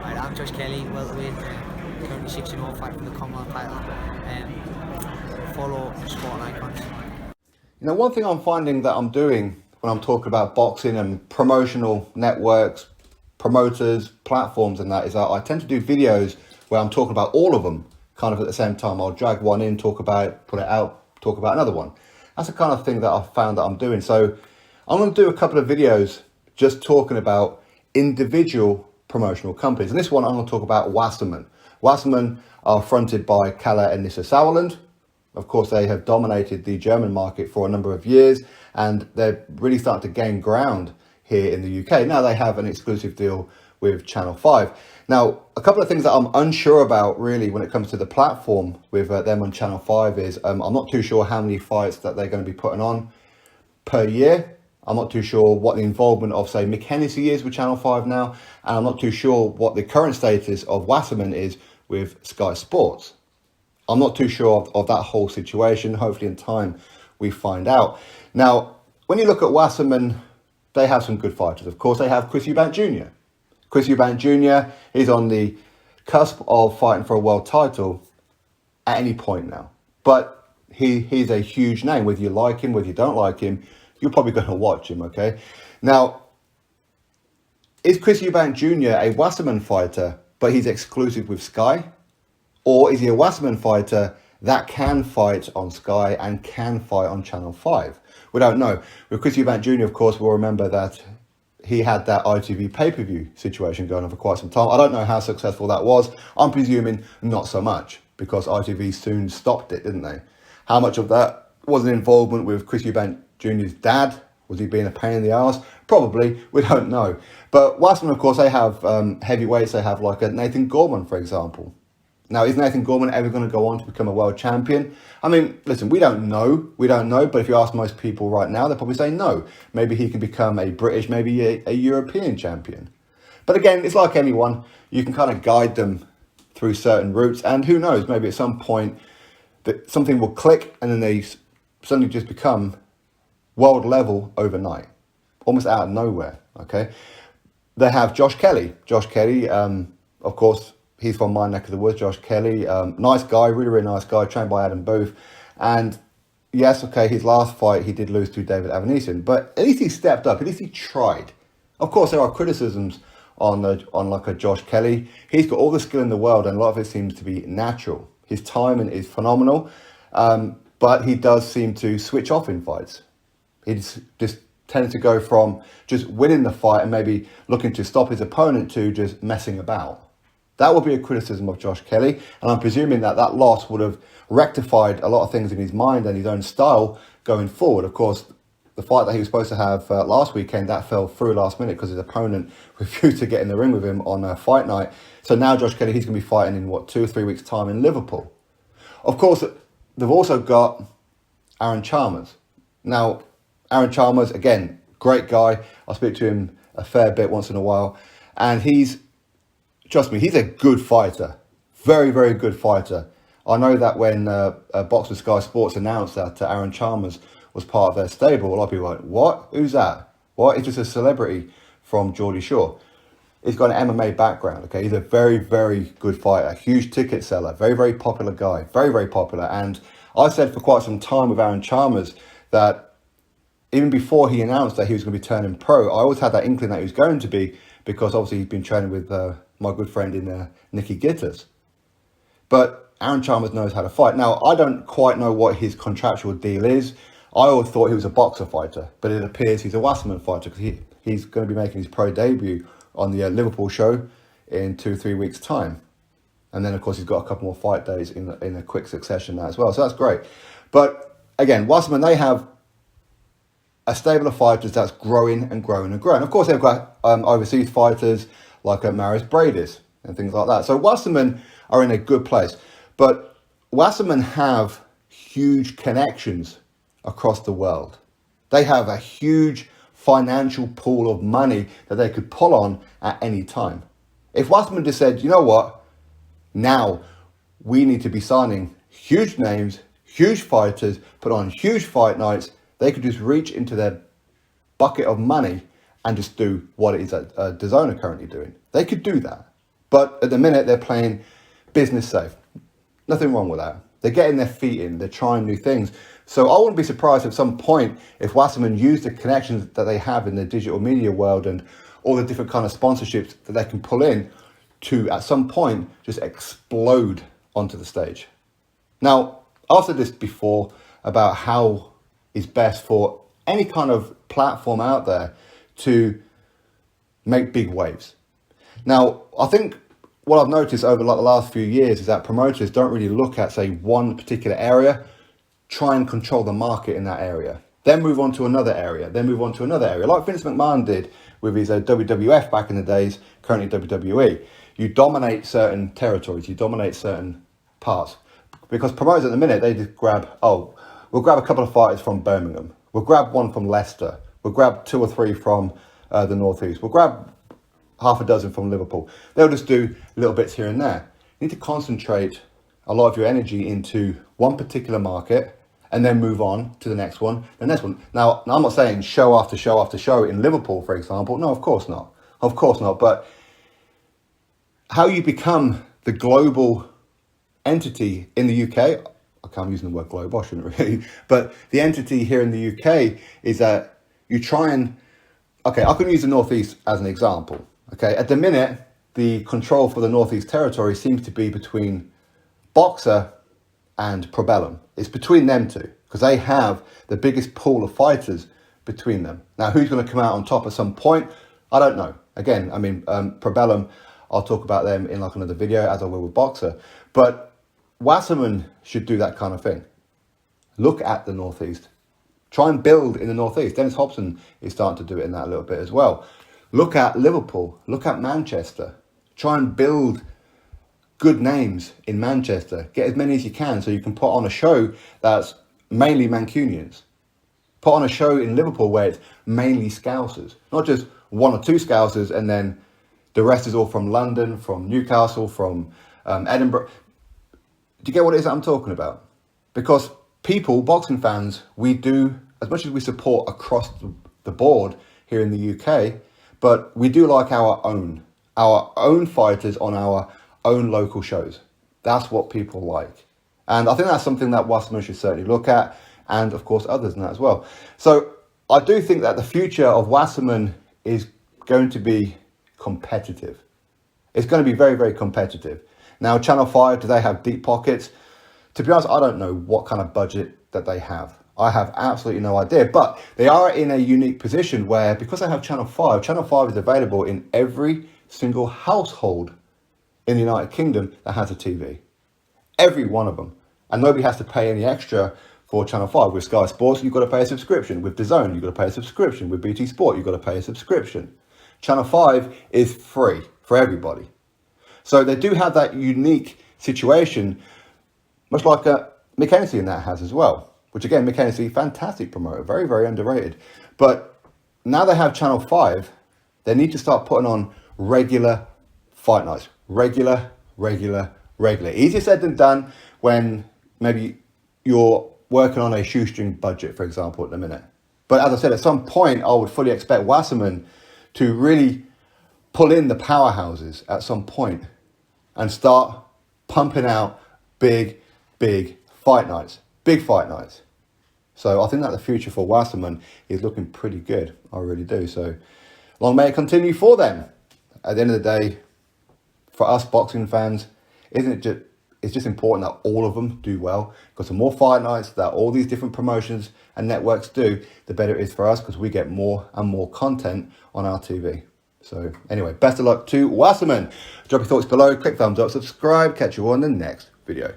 Right, I'm Josh Kelly, welterweight, currently 6-0, fighting for the Commonwealth title. Follow Sport Icons. You know, one thing I'm finding that I'm doing when I'm talking about boxing and promotional networks, promoters, platforms and that is that I tend to do videos where I'm talking about all of them kind of at the same time. I'll drag one in, talk about it, put it out, talk about another one. That's the kind of thing that I've found that I'm doing. So I'm going to do a couple of videos just talking about individual promotional companies. And this one I'm going to talk about Wasserman. Wasserman are fronted by Kalle and Nisse Sauerland. Of course, they have dominated the German market for a number of years, and they're really starting to gain ground here in the UK. Now they have an exclusive deal with Channel 5. Now, a couple of things that I'm unsure about really when it comes to the platform with them on Channel 5 is I'm not too sure how many fights that they're going to be putting on per year. I'm not too sure what the involvement of, say, Mick Hennessy is with Channel 5 now, and I'm not too sure what the current status of Wasserman is with Sky Sports. I'm not too sure of that whole situation. Hopefully in time we find out. Now, when you look at Wasserman, they have some good fighters. Of course, they have Chris Eubank Jr. Chris Eubank Jr. is on the cusp of fighting for a world title at any point now. But he's a huge name. Whether you like him, whether you don't like him, you're probably going to watch him, okay? Now, is Chris Eubank Jr. a Wasserman fighter, but he's exclusive with Sky? Or is he a Wasserman fighter that can fight on Sky and can fight on Channel 5? We don't know. With Chris Eubank Jr., of course, we'll remember that he had that ITV pay-per-view situation going on for quite some time. I don't know how successful that was. I'm presuming not so much, because ITV soon stopped it, didn't they? How much of that was an involvement with Chris Eubank Jr.'s dad? Was he being a pain in the arse? Probably. We don't know. But Wasserman, of course, they have heavyweights. They have like a Nathan Gorman, for example. Now, is Nathan Gorman ever going to go on to become a world champion? I mean, listen, we don't know. We don't know. But if you ask most people right now, they'll probably say no. Maybe he can become a British, maybe a European champion. But again, it's like anyone. You can kind of guide them through certain routes. And who knows, maybe at some point that something will click and then they suddenly just become world level overnight. Almost out of nowhere, okay? They have Josh Kelly. Josh Kelly, of course, he's from my neck of the woods, Josh Kelly. Nice guy, really, really nice guy, trained by Adam Booth. And yes, okay, his last fight, he did lose to David Avanesian, but at least he stepped up, at least he tried. Of course, there are criticisms on like a Josh Kelly. He's got all the skill in the world, and a lot of it seems to be natural. His timing is phenomenal, but he does seem to switch off in fights. He's just tended to go from just winning the fight and maybe looking to stop his opponent to just messing about. That would be a criticism of Josh Kelly, and I'm presuming that that loss would have rectified a lot of things in his mind and his own style going forward. Of course, the fight that he was supposed to have last weekend, that fell through last minute because his opponent refused to get in the ring with him on fight night. So now Josh Kelly, he's going to be fighting in, 2 or 3 weeks' time in Liverpool. Of course, they've also got Aaron Chalmers. Now, Aaron Chalmers, again, great guy. I speak to him a fair bit once in a while, and trust me, he's a good fighter. Very, very good fighter. I know that when Box with Sky Sports announced that Aaron Chalmers was part of their stable, a lot of people were like, what? Who's that? What? He's just a celebrity from Geordie Shore. He's got an MMA background, okay? He's a very, very good fighter. Huge ticket seller. Very, very popular guy. Very, very popular. And I said for quite some time with Aaron Chalmers that even before he announced that he was going to be turning pro, I always had that inkling that he was going to be, because obviously he's been training with my good friend in Nicky Gitters. But Aaron Chalmers knows how to fight. Now, I don't quite know what his contractual deal is. I always thought he was a boxer fighter, but it appears he's a Wasserman fighter, because he's going to be making his pro debut on the Liverpool show in 2-3 weeks' time. And then, of course, he's got a couple more fight days in a quick succession now as well. So that's great. But again, Wasserman, they have a stable of fighters that's growing and growing and growing. Of course, they've got overseas fighters like Maris Bradis and things like that. So Wasserman are in a good place. But Wasserman have huge connections across the world. They have a huge financial pool of money that they could pull on at any time. If Wasserman just said, you know what, now we need to be signing huge names, huge fighters, put on huge fight nights, they could just reach into their bucket of money and just do what it is that DAZN are currently doing. They could do that. But at the minute, they're playing business safe. Nothing wrong with that. They're getting their feet in. They're trying new things. So I wouldn't be surprised at some point if Wasserman used the connections that they have in the digital media world and all the different kind of sponsorships that they can pull in to, at some point, just explode onto the stage. Now, I've said this before about how it's best for any kind of platform out there to make big waves. Now, I think what I've noticed over like the last few years is that promoters don't really look at, say, one particular area, try and control the market in that area, then move on to another area, then move on to another area, like Vince McMahon did with his WWF back in the days, currently WWE. You dominate certain territories, you dominate certain parts. Because promoters at the minute, they just grab, we'll grab a couple of fighters from Birmingham, we'll grab one from Leicester, we'll grab 2 or 3 from the Northeast, we'll grab half a dozen from Liverpool. They'll just do little bits here and there. You need to concentrate a lot of your energy into one particular market and then move on to the next one, the next one. Now I'm not saying show after show after show in Liverpool, for example. No, of course not. Of course not. But how you become the global entity in the UK, I'm using the word global, I shouldn't really, but the entity here in the UK is that you try and, okay, I can use the Northeast as an example. Okay, at the minute, the control for the Northeast Territory seems to be between Boxer and Probellum. It's between them two, because they have the biggest pool of fighters between them. Now, who's going to come out on top at some point? I don't know. Again, I mean, Probellum, I'll talk about them in like another video, as I will with Boxer. But Wasserman should do that kind of thing. Look at the Northeast. Try and build in the Northeast. Dennis Hobson is starting to do it in that a little bit as well. Look at Liverpool. Look at Manchester. Try and build good names in Manchester. Get as many as you can so you can put on a show that's mainly Mancunians. Put on a show in Liverpool where it's mainly Scousers. Not just 1 or 2 Scousers and then the rest is all from London, from Newcastle, from Edinburgh. Do you get what it is that I'm talking about? Because people, boxing fans, we do, as much as we support across the board here in the UK, but we do like our own fighters on our own local shows. That's what people like. And I think that's something that Wasserman should certainly look at, and of course others in that as well. So I do think that the future of Wasserman is going to be competitive. It's going to be very, very competitive. Now, Channel 5, do they have deep pockets? To be honest, I don't know what kind of budget that they have. I have absolutely no idea, but they are in a unique position where, because they have Channel 5 is available in every single household in the United Kingdom that has a TV. Every one of them. And nobody has to pay any extra for Channel 5. With Sky Sports, you've got to pay a subscription. With DAZN, you've got to pay a subscription. With BT Sport, you've got to pay a subscription. Channel 5 is free for everybody. So they do have that unique situation, much like Mick Hennessy in that has as well. Which again, Mick Hennessy, fantastic promoter, very, very underrated. But now they have Channel 5, they need to start putting on regular fight nights. Regular. Easier said than done when maybe you're working on a shoestring budget, for example, at the minute. But as I said, at some point, I would fully expect Wasserman to really pull in the powerhouses at some point and start pumping out big fight nights. Big fight nights. So I think that the future for Wasserman is looking pretty good. I really do. So long may it continue for them. At the end of the day, for us boxing fans, it's just important that all of them do well. Because the more fight nights that all these different promotions and networks do, the better it is for us, because we get more and more content on our TV. So anyway, best of luck to Wasserman. Drop your thoughts below, click thumbs up, subscribe, catch you on the next video.